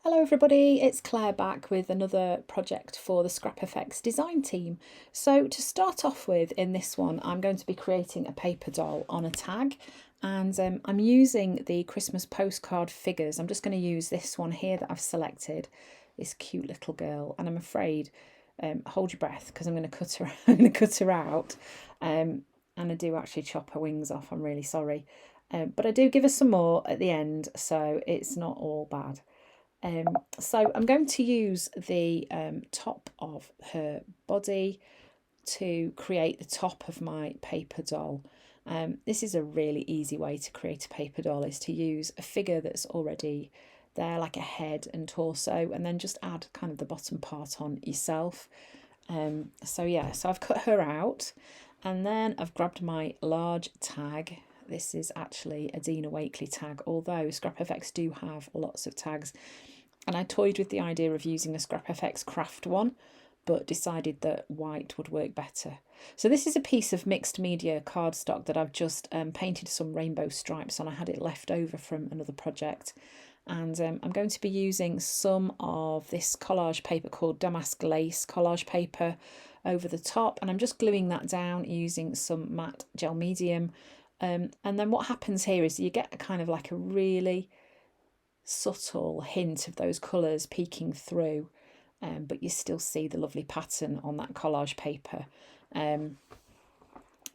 Hello everybody, it's Claire back with another project for the Scrap Effects design team. So to start off with, in this one I'm going to be creating a paper doll on a tag, and I'm using the Christmas postcard figures. I'm just going to use this one here that I've selected, this cute little girl, and I'm afraid, hold your breath because I'm going to cut her, I'm going to cut her out, and I do actually chop her wings off. I'm really sorry, but I do give her some more at the end, so it's not all bad. So I'm going to use the top of her body to create the top of my paper doll. This is a really easy way to create a paper doll, is to use a figure that's already there, like a head and torso, and then just add kind of the bottom part on yourself. So I've cut her out, and then I've grabbed my large tag. This is actually a Dina Wakley tag, although Scrap FX do have lots of tags. And I toyed with the idea of using a Scrap FX craft one, but decided that white would work better. So this is a piece of mixed media cardstock that I've just painted some rainbow stripes on. I had it left over from another project. And I'm going to be using some of this collage paper called damask lace collage paper over the top. And I'm just gluing that down using some matte gel medium. And then what happens here is you get kind of like a really subtle hint of those colours peeking through, but you still see the lovely pattern on that collage paper.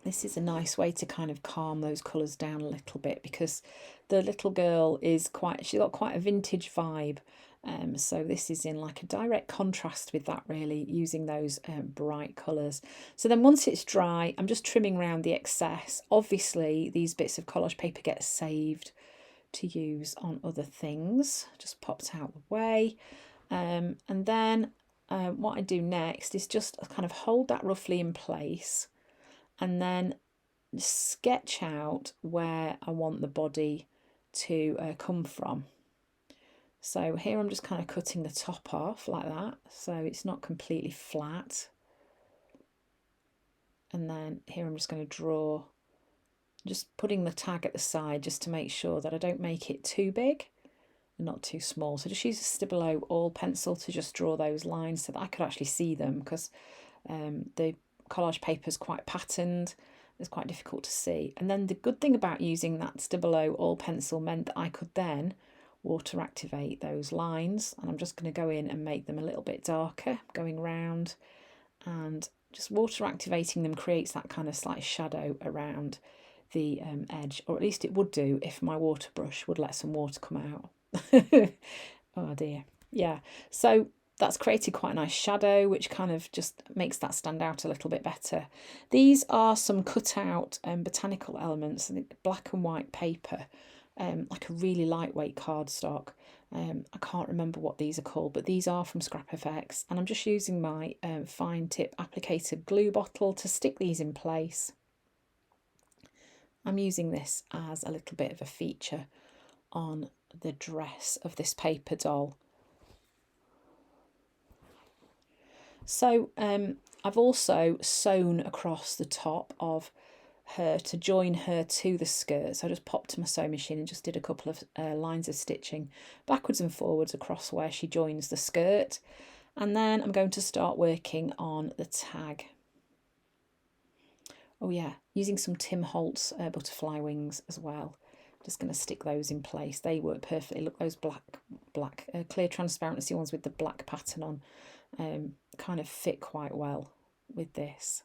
This is a nice way to kind of calm those colours down a little bit, because the little girl she's got quite a vintage vibe. So this is in like a direct contrast with that, really, using those bright colours. So then once it's dry, I'm just trimming around the excess. Obviously, these bits of collage paper get saved to use on other things. Just popped out the way. And then what I do next is just kind of hold that roughly in place, and then sketch out where I want the body to come from. So here I'm just kind of cutting the top off like that, so it's not completely flat. And then here I'm just going to draw, just putting the tag at the side just to make sure that I don't make it too big and not too small. So just use a Stabilo all pencil to just draw those lines so that I could actually see them, because the collage paper is quite patterned. It's quite difficult to see. And then the good thing about using that Stabilo all pencil meant that I could then water activate those lines. And I'm just going to go in and make them a little bit darker, going round, and just water activating them creates that kind of slight shadow around the edge, or at least it would do if my water brush would let some water come out. Oh dear. Yeah, so that's created quite a nice shadow, which kind of just makes that stand out a little bit better. These are some cut out botanical elements, black and white paper, like a really lightweight cardstock. I can't remember what these are called, but these are from Scrap FX, and I'm just using my fine tip applicator glue bottle to stick these in place. I'm using this as a little bit of a feature on the dress of this paper doll. So I've also sewn across the top of her to join her to the skirt. So I just popped to my sewing machine and just did a couple of lines of stitching backwards and forwards across where she joins the skirt. And then I'm going to start working on the tag. Oh yeah, using some Tim Holtz butterfly wings as well. Just going to stick those in place. They work perfectly. Look, those black clear transparency ones with the black pattern on kind of fit quite well with this.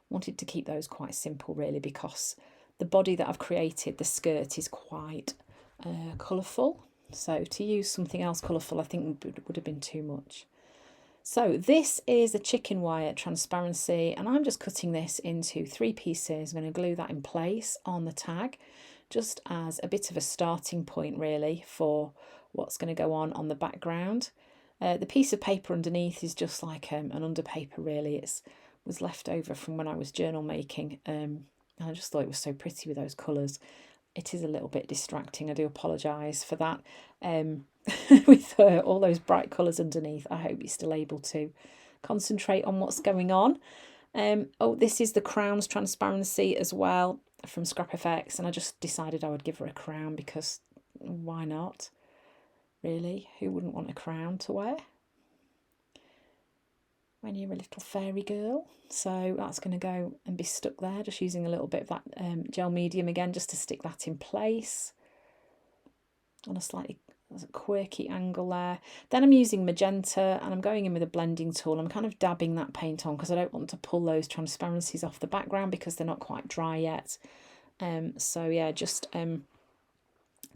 Wanted to keep those quite simple, really, because the body that I've created, the skirt, is quite colourful. So to use something else colourful, I think would have been too much. So this is a chicken wire transparency, and I'm just cutting this into 3 pieces. I'm going to glue that in place on the tag, just as a bit of a starting point, really, for what's going to go on the background. The piece of paper underneath is just like an underpaper, really. It was left over from when I was journal making, and I just thought it was so pretty with those colours. It is a little bit distracting. I do apologise for that. With all those bright colours underneath, I hope you're still able to concentrate on what's going on. Oh, this is the crown's transparency as well from Scrap FX, and I just decided I would give her a crown because why not? really. Who wouldn't want a crown to wear when you're a little fairy girl? So that's going to go and be stuck there, just using a little bit of that gel medium again, just to stick that in place on a slightly quirky angle there. Then I'm using magenta and I'm going in with a blending tool. I'm kind of dabbing that paint on because I don't want to pull those transparencies off the background because they're not quite dry yet. So yeah, just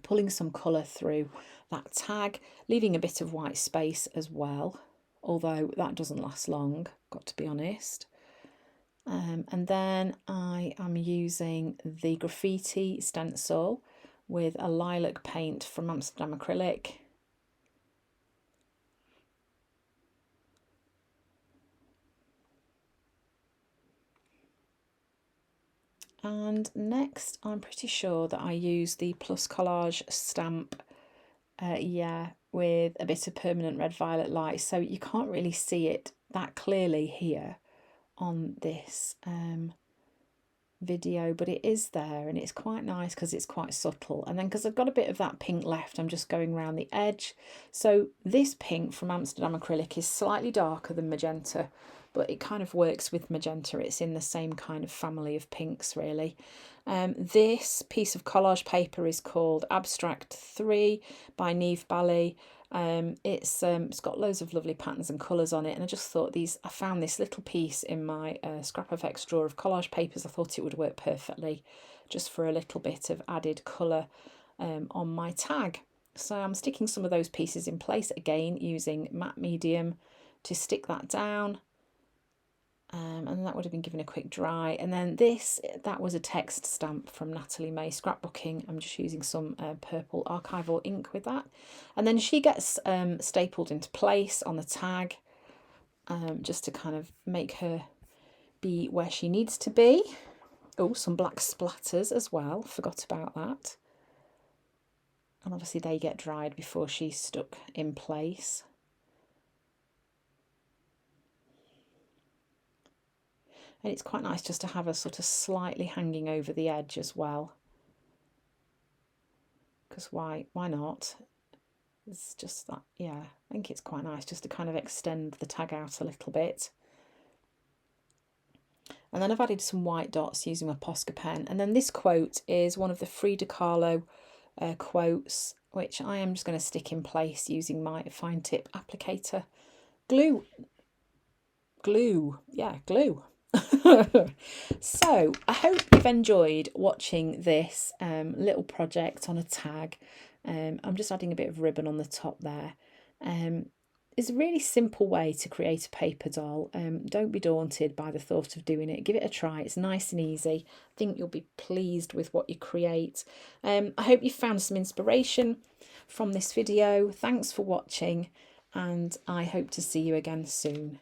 pulling some colour through that tag, leaving a bit of white space as well, although that doesn't last long, got to be honest. And then I am using the graffiti stencil with a lilac paint from Amsterdam Acrylic. And next, I'm pretty sure that I use the Plus Collage stamp, with a bit of permanent red violet light. So you can't really see it that clearly here on this video, but it is there and it's quite nice because it's quite subtle. And then because I've got a bit of that pink left, I'm just going around the edge. So this pink from Amsterdam Acrylic is slightly darker than magenta, but it kind of works with magenta. It's in the same kind of family of pinks, really. This piece of collage paper is called Abstract 3 by Neve Bally. It's got loads of lovely patterns and colours on it, and I just thought I found this little piece in my Scrap FX drawer of collage papers. I thought it would work perfectly just for a little bit of added colour on my tag. So I'm sticking some of those pieces in place again using matte medium to stick that down. And that would have been given a quick dry. And then that was a text stamp from Natalie May Scrapbooking. I'm just using some purple archival ink with that. And then she gets stapled into place on the tag, just to kind of make her be where she needs to be. Oh, some black splatters as well. Forgot about that. And obviously they get dried before she's stuck in place. And it's quite nice just to have a sort of slightly hanging over the edge as well. Because why not? It's just that, yeah, I think it's quite nice just to kind of extend the tag out a little bit. And then I've added some white dots using my Posca pen. And then this quote is one of the Frida Kahlo quotes, which I am just going to stick in place using my fine tip applicator. Glue. So I hope you've enjoyed watching this little project on a tag. I'm just adding a bit of ribbon on the top there. It's a really simple way to create a paper doll. Don't be daunted by the thought of doing it. Give it a try. It's nice and easy. I think you'll be pleased with what you create. I hope you found some inspiration from this video. Thanks for watching, and I hope to see you again soon.